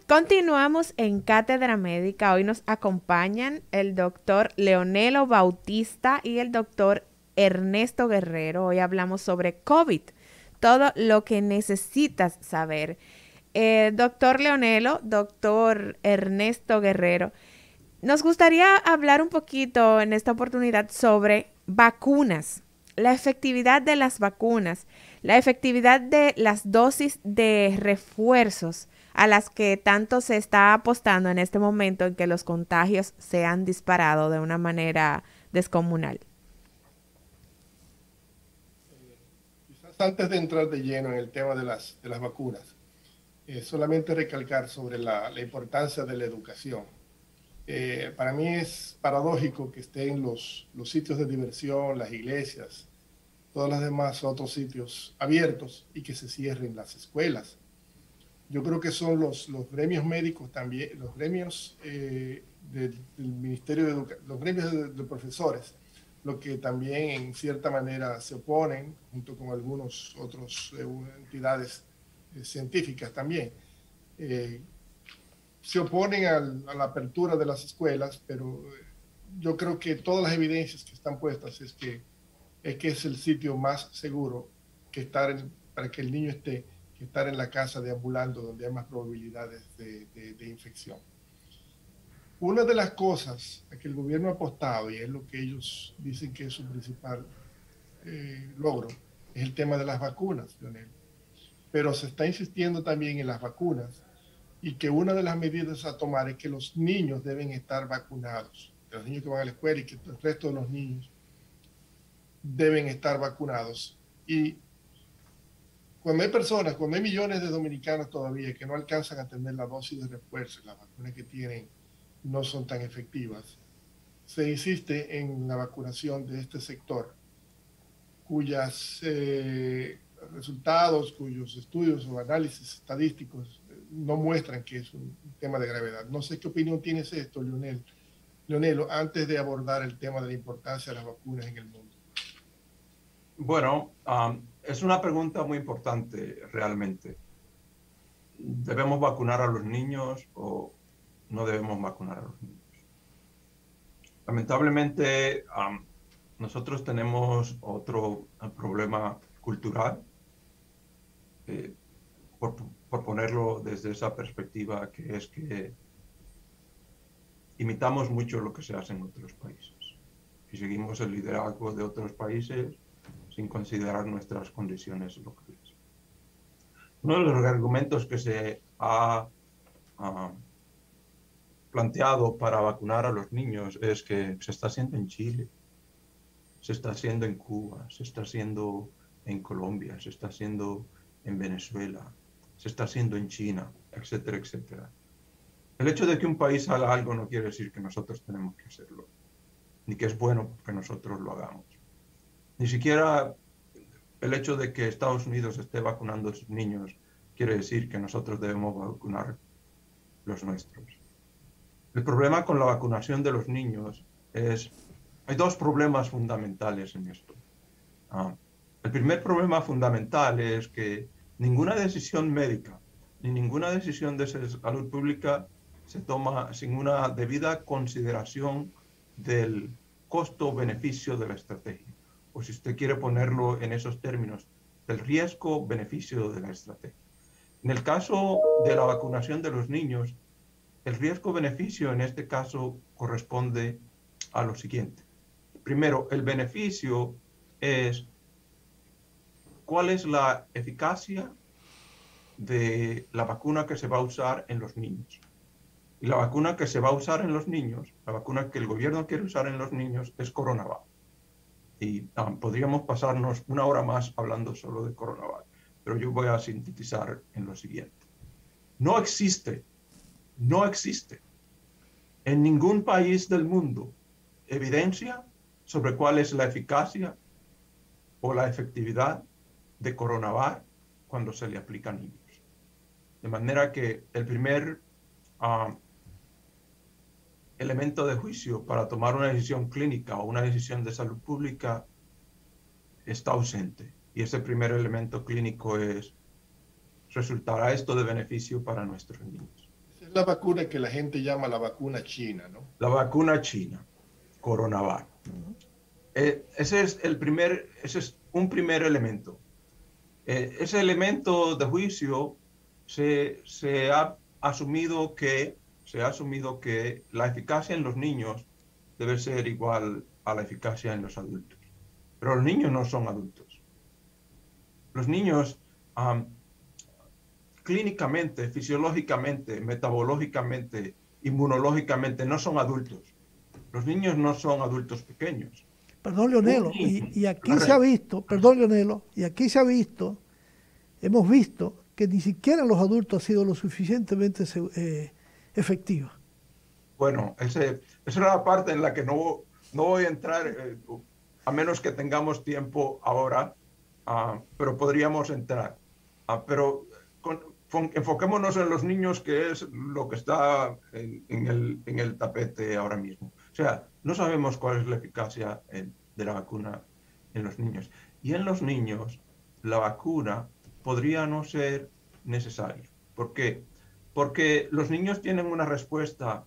Continuamos en Cátedra Médica. Hoy nos acompañan el doctor Leonelo Bautista y el doctor Ernesto Guerrero. Hoy hablamos sobre COVID, todo lo que necesitas saber. Doctor Leonelo, doctor Ernesto Guerrero, nos gustaría hablar un poquito en esta oportunidad sobre vacunas, la efectividad de las vacunas, la efectividad de las dosis de refuerzos a las que tanto se está apostando en este momento en que los contagios se han disparado de una manera descomunal. Quizás antes de entrar de lleno en el tema de las vacunas, solamente recalcar sobre la importancia de la educación. Para mí es paradójico que estén los sitios de diversión, las iglesias, todos los demás otros sitios abiertos y que se cierren las escuelas. Yo creo que son los gremios médicos también, los gremios del Ministerio de Educación, los gremios de profesores, lo que también en cierta manera se oponen, junto con algunos otros entidades científicas también. Eh, Se oponen a la apertura de las escuelas, pero yo creo que todas las evidencias que están puestas es que es el sitio más seguro que para que el niño esté, que estar en la casa deambulando, donde hay más probabilidades de infección. Una de las cosas a que el gobierno ha apostado, y es lo que ellos dicen que es su principal logro, es el tema de las vacunas, Lionel. Pero se está insistiendo también en las vacunas y que una de las medidas a tomar es que los niños deben estar vacunados, los niños que van a la escuela y que el resto de los niños deben estar vacunados. Y cuando hay millones de dominicanos todavía que no alcanzan a tener la dosis de refuerzo, las vacunas que tienen no son tan efectivas, se insiste en la vacunación de este sector, cuyos resultados, cuyos estudios o análisis estadísticos no muestran que es un tema de gravedad. No sé qué opinión tienes de esto, Leonelo, antes de abordar el tema de la importancia de las vacunas en el mundo. Bueno, es una pregunta muy importante realmente. ¿Debemos vacunar a los niños o no debemos vacunar a los niños? Lamentablemente, nosotros tenemos otro problema cultural, eh, por, por ponerlo desde esa perspectiva, que es que imitamos mucho lo que se hace en otros países y seguimos el liderazgo de otros países sin considerar nuestras condiciones locales. Uno de los argumentos que se ha planteado para vacunar a los niños es que se está haciendo en Chile, se está haciendo en Cuba, se está haciendo en Colombia, se está haciendo en Venezuela, se está haciendo en China, etcétera, etcétera. El hecho de que un país haga algo no quiere decir que nosotros tenemos que hacerlo, ni que es bueno que nosotros lo hagamos. Ni siquiera el hecho de que Estados Unidos esté vacunando a sus niños quiere decir que nosotros debemos vacunar los nuestros. El problema con la vacunación de los niños es, hay dos problemas fundamentales en esto. El primer problema fundamental es que ninguna decisión médica ni ninguna decisión de salud pública se toma sin una debida consideración del costo-beneficio de la estrategia. O si usted quiere ponerlo en esos términos, del riesgo-beneficio de la estrategia. En el caso de la vacunación de los niños, el riesgo-beneficio en este caso corresponde a lo siguiente. Primero, el beneficio es cuál es la eficacia de la vacuna que se va a usar en los niños. Y la vacuna que se va a usar en los niños, la vacuna que el gobierno quiere usar en los niños es CoronaVac. Y podríamos pasarnos una hora más hablando solo de CoronaVac, pero yo voy a sintetizar en lo siguiente. No existe en ningún país del mundo evidencia sobre cuál es la eficacia o la efectividad de CoronaVac cuando se le aplica a niños. De manera que el primer elemento de juicio para tomar una decisión clínica o una decisión de salud pública está ausente. Y ese primer elemento clínico es, ¿resultará esto de beneficio para nuestros niños? Es la vacuna que la gente llama la vacuna china, ¿no? La vacuna china, Coronavac. Ese es un primer elemento. Ese elemento de juicio se ha asumido que la eficacia en los niños debe ser igual a la eficacia en los adultos. Pero los niños no son adultos. Los niños clínicamente, fisiológicamente, metabológicamente, inmunológicamente no son adultos. Los niños no son adultos pequeños. Perdón, Leonelo, Niño, y aquí se ha visto, perdón, Leonelo, y aquí se ha visto, hemos visto que ni siquiera los adultos han sido lo suficientemente efectivos. Bueno, esa es la parte en la que no voy a entrar, a menos que tengamos tiempo ahora, pero podríamos entrar. Pero enfoquémonos en los niños, que es lo que está en el tapete ahora mismo. O sea, no sabemos cuál es la eficacia de la vacuna en los niños. Y en los niños, la vacuna podría no ser necesaria. ¿Por qué? Porque los niños tienen una respuesta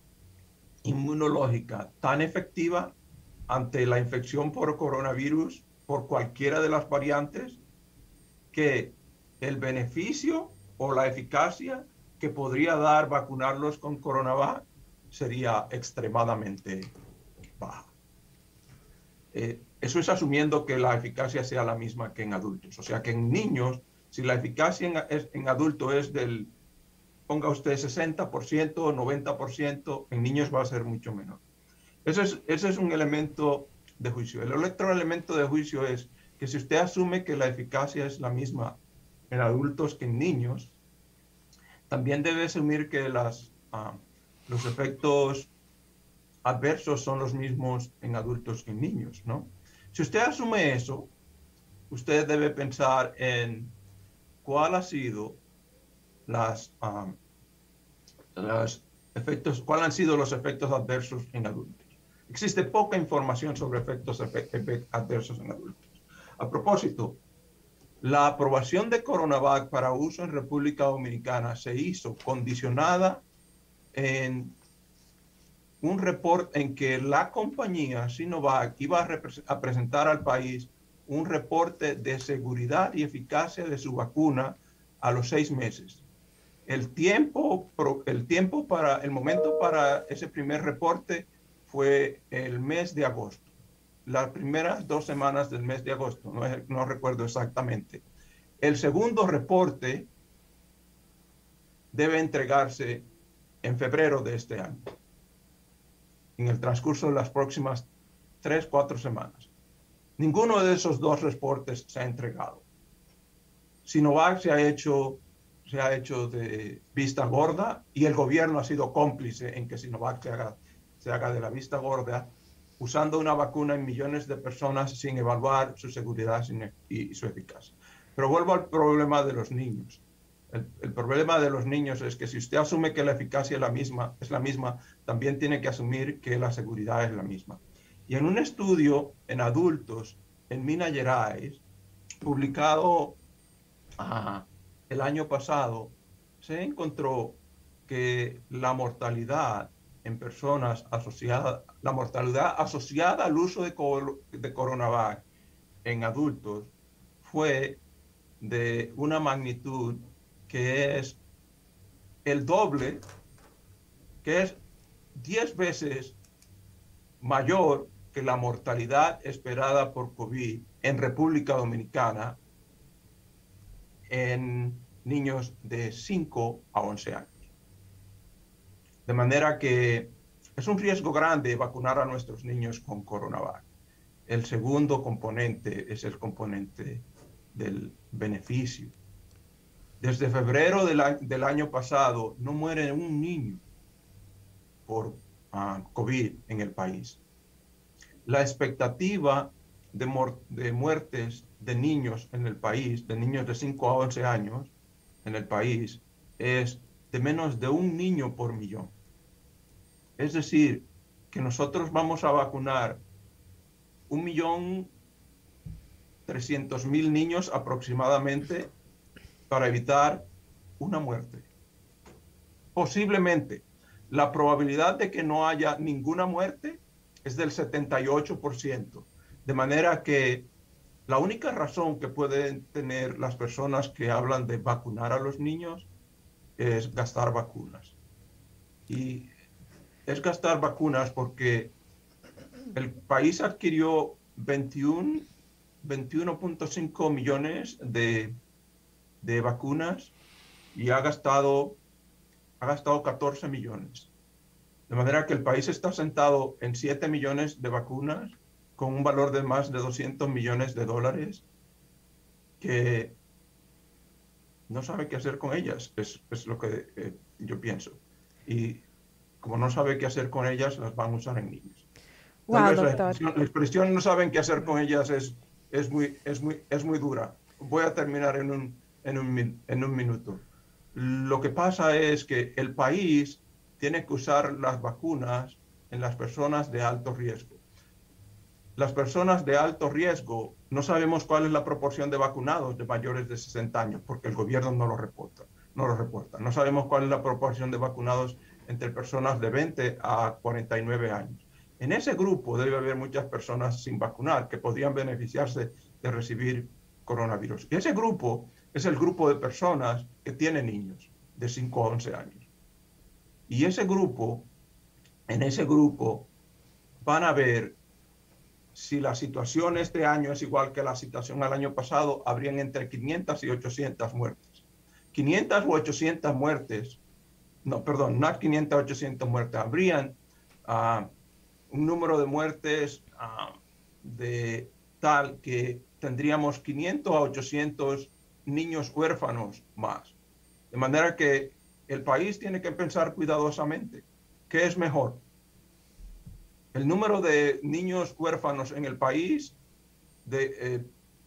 inmunológica tan efectiva ante la infección por coronavirus, por cualquiera de las variantes, que el beneficio o la eficacia que podría dar vacunarlos con Coronavac sería extremadamente baja. Eso es asumiendo que la eficacia sea la misma que en adultos. O sea que en niños, si la eficacia en adulto es del, ponga usted 60%, 90%, en niños va a ser mucho menor. Ese es un elemento de juicio. El otro elemento de juicio es que si usted asume que la eficacia es la misma en adultos que en niños, también debe asumir que los efectos adversos son los mismos en adultos que en niños, ¿no? Si usted asume eso, usted debe pensar en cuál han sido los efectos adversos en adultos. Existe poca información sobre efectos adversos en adultos. A propósito, la aprobación de Coronavac para uso en República Dominicana se hizo condicionada en un reporte en que la compañía Sinovac iba a presentar al país un reporte de seguridad y eficacia de su vacuna a los 6 meses. El momento para ese primer reporte fue el mes de agosto. Las primeras 2 semanas del mes de agosto, no recuerdo exactamente. El segundo reporte debe entregarse en febrero de este año, en el transcurso de las próximas 3-4 semanas. Ninguno de esos 2 reportes se ha entregado. Sinovac se ha hecho de vista gorda, y el gobierno ha sido cómplice en que Sinovac se haga de la vista gorda, usando una vacuna en millones de personas sin evaluar su seguridad y su eficacia. Pero vuelvo al problema de los niños. El problema de los niños es que si usted asume que la eficacia es la misma, también tiene que asumir que la seguridad es la misma. Y en un estudio en adultos en Minas Gerais, publicado el año pasado, se encontró que la mortalidad en personas la mortalidad asociada al uso de Coronavac en adultos fue de una magnitud que es el doble, que es 10 veces mayor que la mortalidad esperada por COVID en República Dominicana en niños de 5 a 11 años. De manera que es un riesgo grande vacunar a nuestros niños con Coronavac. El segundo componente es el componente del beneficio. Desde febrero del año pasado no muere un niño por COVID en el país. La expectativa de muertes de niños en el país, de niños de 5 a 11 años en el país, es de menos de un niño por millón. Es decir, que nosotros vamos a vacunar 1.300.000 niños aproximadamente para evitar una muerte. posiblemente. La probabilidad de que no haya ninguna muerte es del 78%. De manera que la única razón que pueden tener las personas que hablan de vacunar a los niños es gastar vacunas. Y es gastar vacunas porque el país adquirió 21.5 millones de vacunas y ha gastado 14 millones. De manera que el país está sentado en 7 millones de vacunas con un valor de más de 200 millones de dólares que no sabe qué hacer con ellas, es lo que yo pienso. Y como no sabe qué hacer con ellas, las van a usar en niños. Wow, La doctor. expresión no saben qué hacer con ellas es muy dura. Voy a terminar en un minuto. Lo que pasa es que el país tiene que usar las vacunas en las personas de alto riesgo. Las personas de alto riesgo, no sabemos cuál es la proporción de vacunados de mayores de 60 años, porque el gobierno no lo reporta. No sabemos cuál es la proporción de vacunados entre personas de 20 a 49 años. En ese grupo debe haber muchas personas sin vacunar que podrían beneficiarse de recibir coronavirus. Y ese grupo es el grupo de personas que tienen niños de 5 a 11 años. Y en ese grupo van a ver si la situación este año es igual que la situación al año pasado, habrían entre 500 y 800 muertes. 500 u 800 muertes, no 500 o 800 muertes, habrían un número de muertes de tal que tendríamos 500 a 800 niños huérfanos más. De manera que el país tiene que pensar cuidadosamente, ¿qué es mejor? El número de niños huérfanos en el país,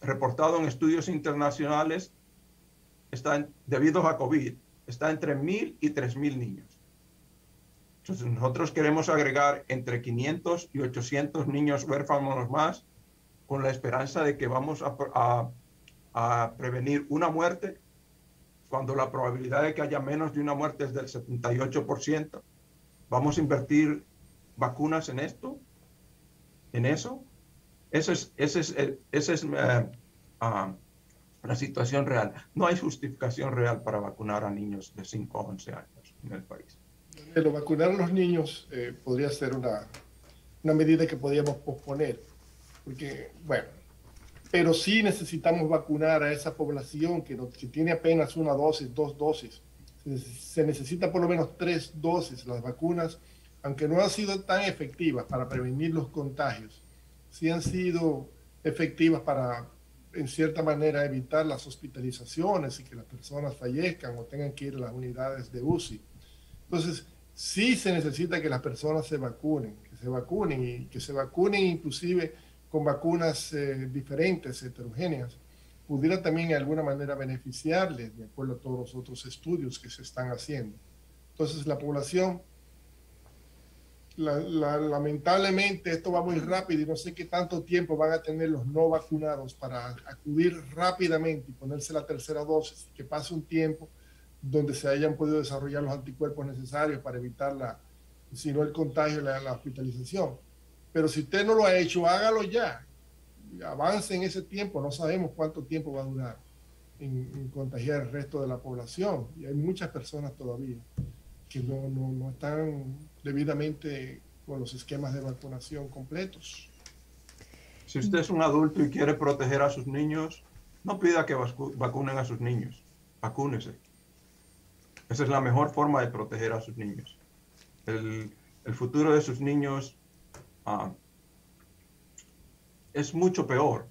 reportado en estudios internacionales, debido a COVID, está entre 1,000 y 3,000 niños. Entonces nosotros queremos agregar entre 500 y 800 niños huérfanos más con la esperanza de que vamos a prevenir una muerte cuando la probabilidad de que haya menos de una muerte es del 78%. Vamos a invertir vacunas en eso. Esa es la situación real. No hay justificación real para vacunar a niños de 5 a 11 años en el país. Pero vacunar a los niños podría ser una medida que podríamos posponer, porque, bueno, pero sí necesitamos vacunar a esa población que tiene apenas una dosis, 2 dosis. Se necesita por lo menos 3 dosis. Las vacunas, aunque no han sido tan efectivas para prevenir los contagios, sí han sido efectivas para, en cierta manera, evitar las hospitalizaciones y que las personas fallezcan o tengan que ir a las unidades de UCI. Entonces, sí se necesita que las personas se vacunen y que se vacunen inclusive con vacunas diferentes, heterogéneas, pudiera también de alguna manera beneficiarles, de acuerdo a todos los otros estudios que se están haciendo. Entonces, la población, lamentablemente, esto va muy rápido y no sé qué tanto tiempo van a tener los no vacunados para acudir rápidamente y ponerse la tercera dosis, que pase un tiempo donde se hayan podido desarrollar los anticuerpos necesarios para evitar si no el contagio, la hospitalización. Pero si usted no lo ha hecho, hágalo ya. Avance en ese tiempo. No sabemos cuánto tiempo va a durar en contagiar el resto de la población. Y hay muchas personas todavía que no están debidamente con los esquemas de vacunación completos. Si usted es un adulto y quiere proteger a sus niños, no pida que vacunen a sus niños. Vacúnese. Esa es la mejor forma de proteger a sus niños. El futuro de sus niños es mucho peor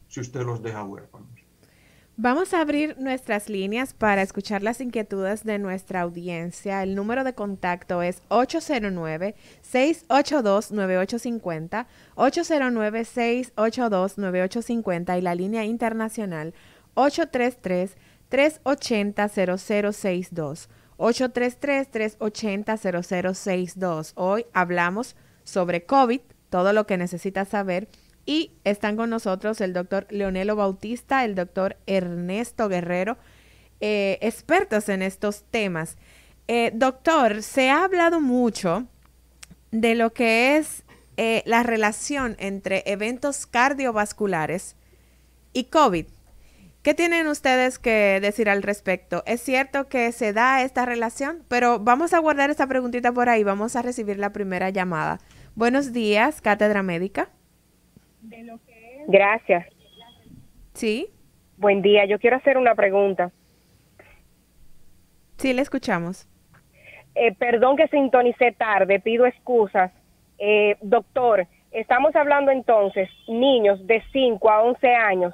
si usted los deja huérfanos. Vamos a abrir nuestras líneas para escuchar las inquietudes de nuestra audiencia. El número de contacto es 809-682-9850, 809-682-9850 y la línea internacional 833-380-0062. 833-380-0062. Hoy hablamos sobre COVID, todo lo que necesitas saber. Y están con nosotros el doctor Leonelo Bautista, el doctor Ernesto Guerrero, expertos en estos temas. Doctor, se ha hablado mucho de lo que es la relación entre eventos cardiovasculares y COVID. ¿Qué tienen ustedes que decir al respecto? ¿Es cierto que se da esta relación? Pero vamos a guardar esta preguntita por ahí. Vamos a recibir la primera llamada. Buenos días, Cátedra Médica. Gracias. Sí. Buen día. Yo quiero hacer una pregunta. Sí, le escuchamos. Perdón que sintonicé tarde, pido excusas. Doctor, estamos hablando entonces niños de 5 a 11 años.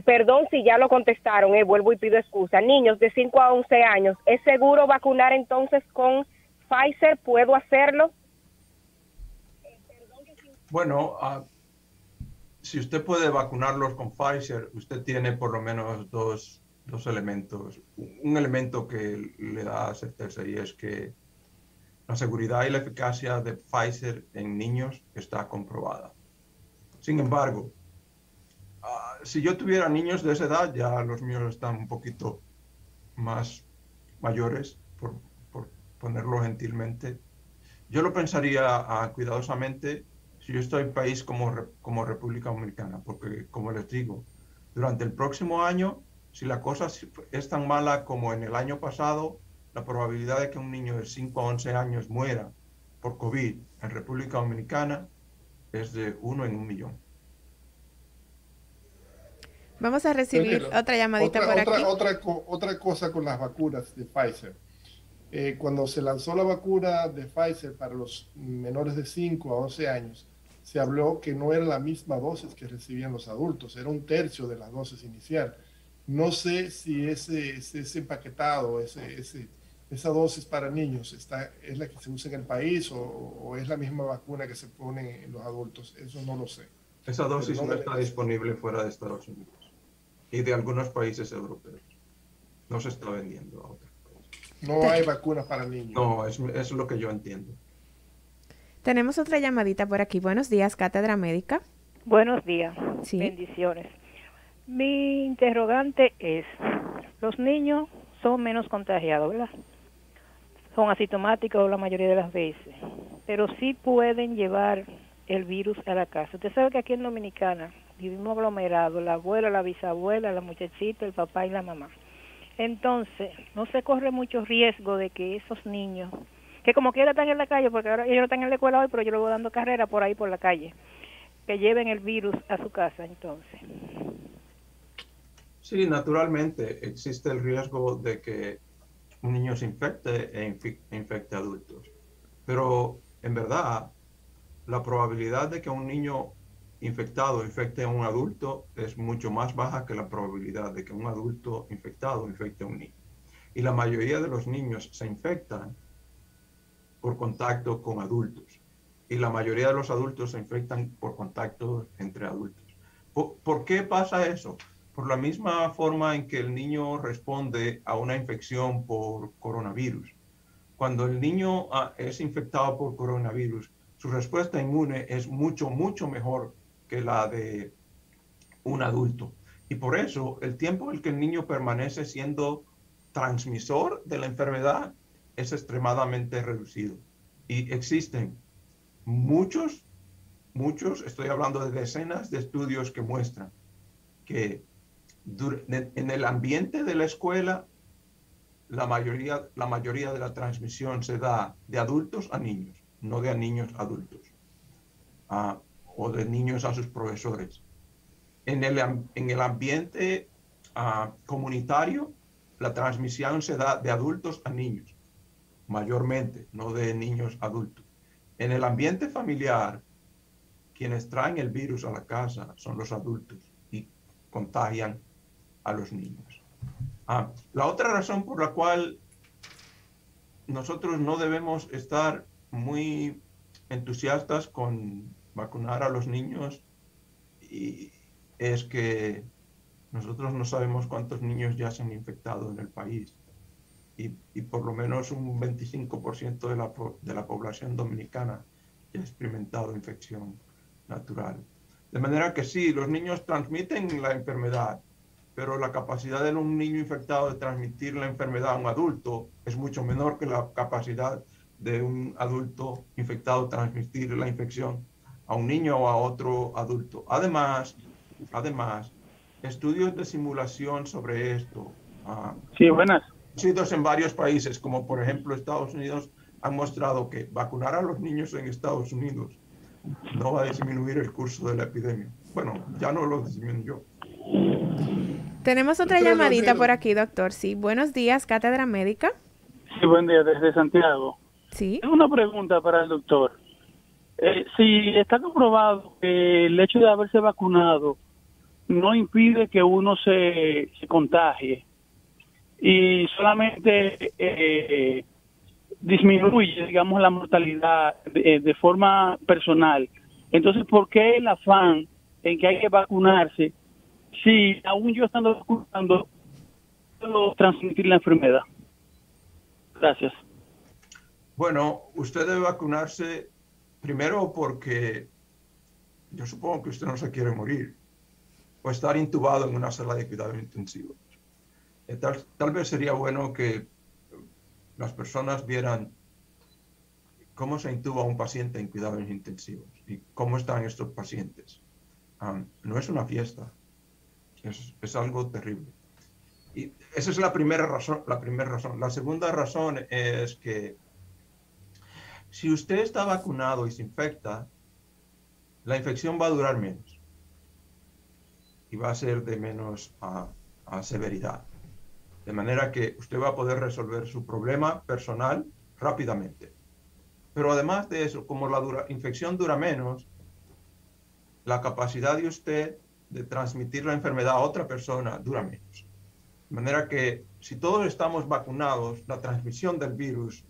Perdón si ya lo contestaron, vuelvo y pido excusa. Niños de 5 a 11 años, ¿es seguro vacunar entonces con Pfizer? ¿Puedo hacerlo? Bueno, si usted puede vacunarlos con Pfizer, usted tiene por lo menos dos elementos. Un elemento que le da certeza y es que la seguridad y la eficacia de Pfizer en niños está comprobada. Sin embargo, si yo tuviera niños de esa edad, ya los míos están un poquito más mayores, por ponerlo gentilmente, yo lo pensaría cuidadosamente si yo estoy en un país como República Dominicana, porque como les digo, durante el próximo año, si la cosa es tan mala como en el año pasado, la probabilidad de que un niño de 5 a 11 años muera por COVID en República Dominicana es de 1 en 1.000.000. Vamos a recibir otra llamadita por aquí. Otra cosa con las vacunas de Pfizer. Cuando se lanzó la vacuna de Pfizer para los menores de 5 a 11 años, se habló que no era la misma dosis que recibían los adultos, era 1/3 de la dosis inicial. No sé si ese empaquetado, esa dosis para niños es la que se usa en el país o es la misma vacuna que se pone en los adultos. Eso no lo sé. Esa dosis no está disponible fuera de Estados Unidos y de algunos países europeos. No se está vendiendo a otros países. No hay vacunas para niños. No, es lo que yo entiendo. Tenemos otra llamadita por aquí. Buenos días, Cátedra Médica. Buenos días. Sí. Bendiciones. Mi interrogante es, los niños son menos contagiados, ¿verdad? Son asintomáticos la mayoría de las veces, pero sí pueden llevar el virus a la casa. Usted sabe que aquí en Dominicana vivimos aglomerados, la abuela, la bisabuela, la muchachita, el papá y la mamá. Entonces, no se corre mucho riesgo de que esos niños, que como quiera están en la calle, porque ahora ellos no están en la escuela hoy, pero yo lo voy dando carrera por ahí por la calle, que lleven el virus a su casa entonces. Sí, naturalmente existe el riesgo de que un niño se infecte e infecte adultos. Pero en verdad, la probabilidad de que un niño infectado infecte a un adulto es mucho más baja que la probabilidad de que un adulto infectado infecte a un niño. Y la mayoría de los niños se infectan por contacto con adultos. Y la mayoría de los adultos se infectan por contacto entre adultos. ¿Por qué pasa eso? Por la misma forma en que el niño responde a una infección por coronavirus. Cuando el niño es infectado por coronavirus, su respuesta inmune es mucho, mucho mejor que la de un adulto. Y por eso el tiempo en el que el niño permanece siendo transmisor de la enfermedad es extremadamente reducido. Y existen muchos, estoy hablando de decenas de estudios que muestran que en el ambiente de la escuela la mayoría de la transmisión se da de adultos a niños, no de niños a adultos, o de niños a sus profesores. En el ambiente comunitario, la transmisión se da de adultos a niños, mayormente, no de niños a adultos. En el ambiente familiar, quienes traen el virus a la casa son los adultos y contagian a los niños. La otra razón por la cual nosotros no debemos estar muy entusiastas con vacunar a los niños es que nosotros no sabemos cuántos niños ya se han infectado en el país y por lo menos un 25% de la población dominicana ya ha experimentado infección natural. De manera que sí, los niños transmiten la enfermedad, pero la capacidad de un niño infectado de transmitir la enfermedad a un adulto es mucho menor que la capacidad de un adulto infectado de transmitir la infección a un niño o a otro adulto. Además, estudios de simulación sobre esto, Sí, buenas. estudios en varios países, como por ejemplo Estados Unidos, han mostrado que vacunar a los niños en Estados Unidos no va a disminuir el curso de la epidemia. Bueno, ya no lo disminuyó. Tenemos otra Doctor llamadita Leonelo. por aquí, doctor. Sí, buenos días, Cátedra Médica. Sí, buen día desde Santiago. Sí. Tengo una pregunta para el doctor. Si está comprobado que el hecho de haberse vacunado no impide que uno se contagie y solamente disminuye, digamos, la mortalidad de forma personal, entonces, ¿por qué el afán en que hay que vacunarse si aún yo estando vacunando puedo transmitir la enfermedad? Gracias. Bueno, usted debe vacunarse primero porque yo supongo que usted no se quiere morir o estar intubado en una sala de cuidados intensivos. Tal vez sería bueno que las personas vieran cómo se intuba un paciente en cuidados intensivos y cómo están estos pacientes. No es una fiesta, es algo terrible. Y esa es la primera razón. La segunda razón es que si usted está vacunado y se infecta, la infección va a durar menos y va a ser de menos severidad. De manera que usted va a poder resolver su problema personal rápidamente. Pero además de eso, como la infección dura menos, la capacidad de usted de transmitir la enfermedad a otra persona dura menos. De manera que si todos estamos vacunados, la transmisión del virus,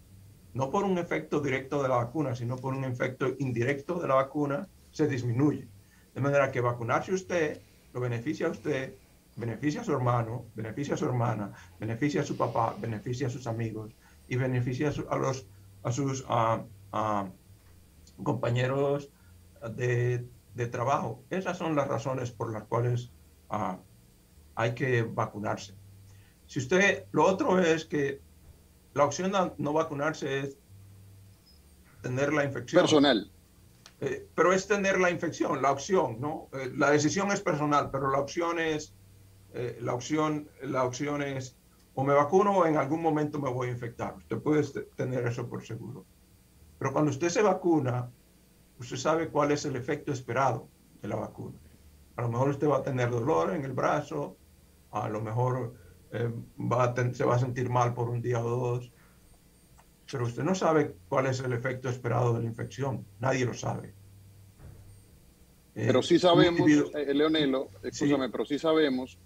no por un efecto directo de la vacuna, sino por un efecto indirecto de la vacuna, se disminuye. De manera que vacunarse usted lo beneficia a usted, beneficia a su hermano, beneficia a su hermana, beneficia a su papá, beneficia a sus amigos y beneficia a sus compañeros de trabajo. Esas son las razones por las cuales hay que vacunarse. Si usted, lo otro es que la opción de no vacunarse es tener la infección. Personal. Pero es tener la infección, la opción, ¿no? La decisión es personal, pero la opción es o me vacuno o en algún momento me voy a infectar. Usted puede tener eso por seguro. Pero cuando usted se vacuna, usted sabe cuál es el efecto esperado de la vacuna. A lo mejor usted va a tener dolor en el brazo, a lo mejor se va a sentir mal por un día o dos, pero usted no sabe cuál es el efecto esperado de la infección. Nadie lo sabe. Pero sí sabemos, Leonelo, Sí. escúchame, pero sí sabemos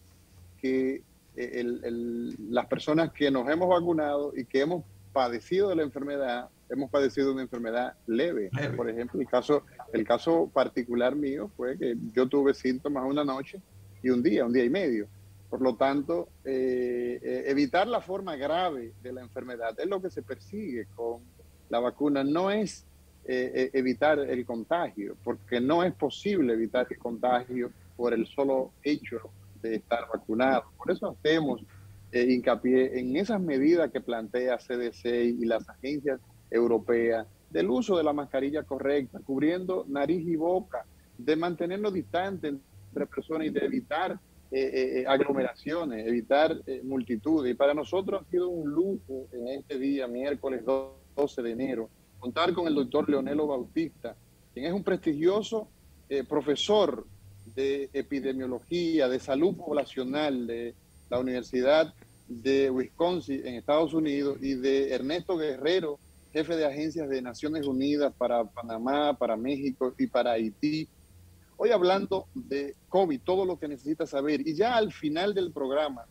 que las personas que nos hemos vacunado y que hemos padecido de la enfermedad, hemos padecido una enfermedad leve. Por ejemplo, el caso particular mío fue que yo tuve síntomas una noche y un día y medio. Por lo tanto, evitar la forma grave de la enfermedad es lo que se persigue con la vacuna. No es evitar el contagio, porque no es posible evitar el contagio por el solo hecho de estar vacunado. Por eso hacemos hincapié en esas medidas que plantea CDC y las agencias europeas, del uso de la mascarilla correcta, cubriendo nariz y boca, de mantenernos distantes entre personas y de evitar aglomeraciones, evitar multitudes. Y para nosotros ha sido un lujo en este día, miércoles 12 de enero, contar con el doctor Leonelo Bautista, quien es un prestigioso profesor de epidemiología, de salud poblacional de la Universidad de Wisconsin en Estados Unidos, y de Ernesto Guerrero, jefe de agencias de Naciones Unidas para Panamá, para México y para Haití. Hoy hablando de COVID, todo lo que necesita saber. Y ya al final del programa,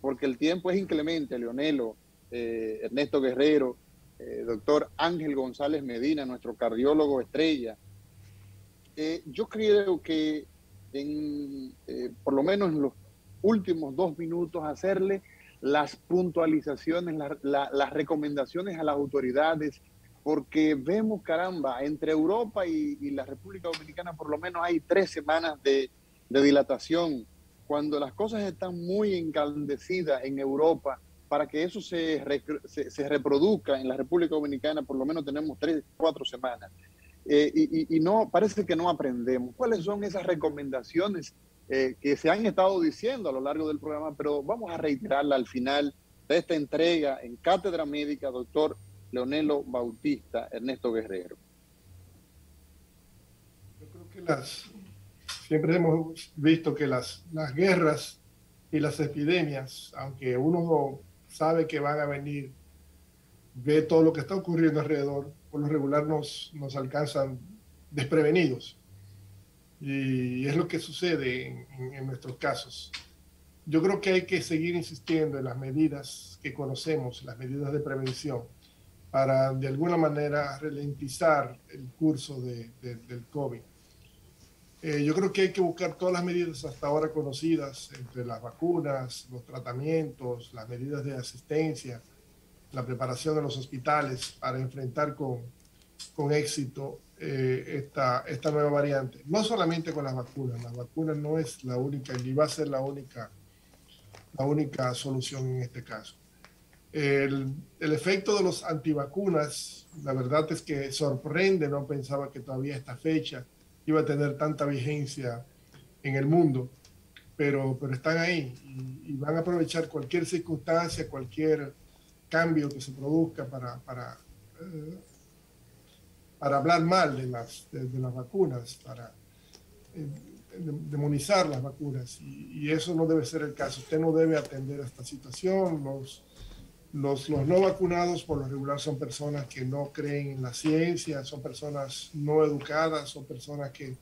porque el tiempo es inclemente, Leonelo, Ernesto Guerrero, doctor Ángel González Medina, nuestro cardiólogo estrella. Yo creo que por lo menos en los últimos 2 minutos hacerle las puntualizaciones, las recomendaciones a las autoridades, porque vemos, caramba, entre Europa y la República Dominicana por lo menos hay 3 semanas de dilatación cuando las cosas están muy encandecidas en Europa, para que eso se reproduzca en la República Dominicana, por lo menos tenemos 3, 4 semanas. Y no, parece que no aprendemos. ¿Cuáles son esas recomendaciones que se han estado diciendo a lo largo del programa? Pero vamos a reiterarla al final de esta entrega en Cátedra Médica, doctor Leonelo Bautista, Ernesto Guerrero. Yo creo que siempre hemos visto que las guerras y las epidemias, aunque uno sabe que van a venir, ve todo lo que está ocurriendo alrededor, por lo regular nos alcanzan desprevenidos. Y es lo que sucede en nuestros casos. Yo creo que hay que seguir insistiendo en las medidas que conocemos, las medidas de prevención, para de alguna manera ralentizar el curso del COVID. Yo creo que hay que buscar todas las medidas hasta ahora conocidas, entre las vacunas, los tratamientos, las medidas de asistencia, la preparación de los hospitales para enfrentar con éxito esta nueva variante. No solamente con las vacunas no es la única, ni va a ser la única solución en este caso. El efecto de los antivacunas, la verdad es que sorprende, no pensaba que todavía esta fecha iba a tener tanta vigencia en el mundo, pero están ahí y van a aprovechar cualquier circunstancia, cualquier cambio que se produzca para hablar mal de las vacunas, para demonizar las vacunas, y eso no debe ser el caso. Usted no debe atender a esta situación. Los no vacunados por lo regular son personas que no creen en la ciencia, son personas no educadas, son personas que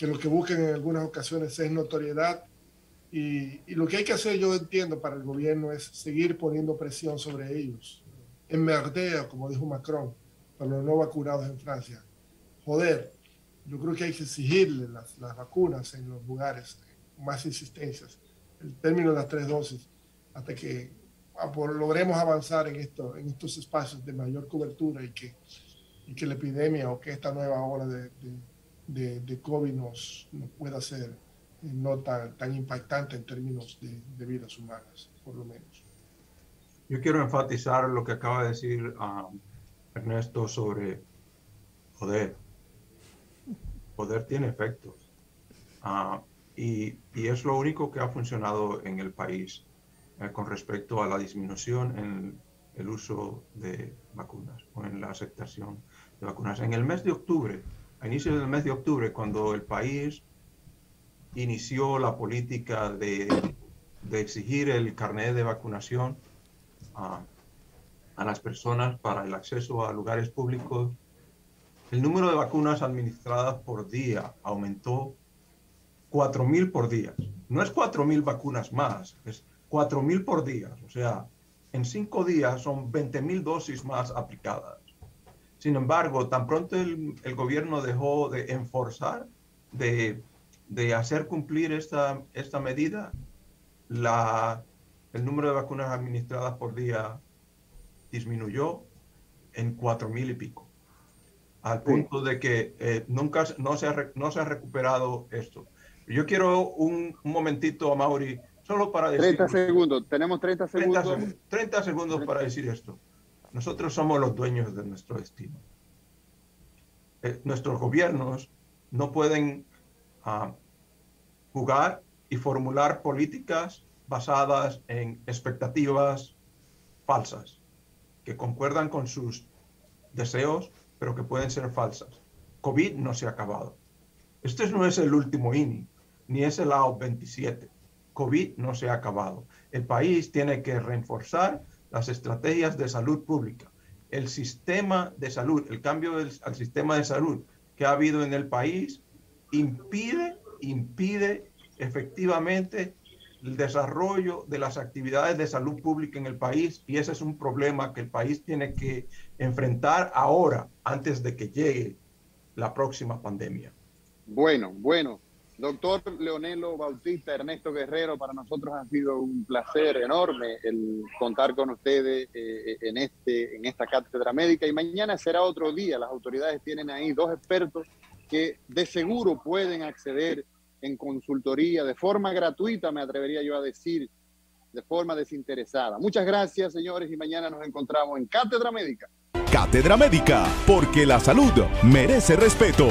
lo que buscan en algunas ocasiones es notoriedad, y lo que hay que hacer, yo entiendo, para el gobierno es seguir poniendo presión sobre ellos. Emmerdea, como dijo Macron, para los no vacunados en Francia. Joder, yo creo que hay que exigirle las vacunas en los lugares, más insistencias, el término de las 3 dosis, hasta que logremos avanzar en estos espacios de mayor cobertura y que la epidemia o que esta nueva ola de COVID nos pueda ser no tan impactante en términos de vidas humanas, por lo menos. Yo quiero enfatizar lo que acaba de decir Ernesto sobre poder. Poder tiene efectos. Y es lo único que ha funcionado en el país con respecto a la disminución en el uso de vacunas o en la aceptación de vacunas. En el mes de octubre, a inicios del mes de octubre, cuando el país inició la política de exigir el carnet de vacunación a las personas para el acceso a lugares públicos, el número de vacunas administradas por día aumentó 4.000 por día. No es 4.000 vacunas más, es 4.000 por día. O sea, en 5 días son 20.000 dosis más aplicadas. Sin embargo, tan pronto el gobierno dejó de enforzar, de hacer cumplir esta medida, el número de vacunas administradas por día disminuyó en 4.000 y pico, al punto de que no se ha recuperado esto. Yo quiero un momentito, Amaury, solo para decir... 30 segundos, tenemos 30 segundos. 30 segundos para decir esto. Nosotros somos los dueños de nuestro destino. Nuestros gobiernos no pueden jugar y formular políticas basadas en expectativas falsas, que concuerdan con sus deseos, pero que pueden ser falsas. COVID no se ha acabado. Este no es el último inning, ni es el out 27. COVID no se ha acabado. El país tiene que reforzar las estrategias de salud pública. El sistema de salud, el cambio al sistema de salud que ha habido en el país impide efectivamente el desarrollo de las actividades de salud pública en el país, y ese es un problema que el país tiene que enfrentar ahora, antes de que llegue la próxima pandemia. Bueno, doctor Leonelo Bautista, Ernesto Guerrero, para nosotros ha sido un placer enorme el contar con ustedes en esta cátedra médica, y mañana será otro día. Las autoridades tienen ahí 2 expertos que de seguro pueden acceder en consultoría, de forma gratuita, me atrevería yo a decir, de forma desinteresada. Muchas gracias, señores, y mañana nos encontramos en Cátedra Médica. Cátedra Médica, porque la salud merece respeto.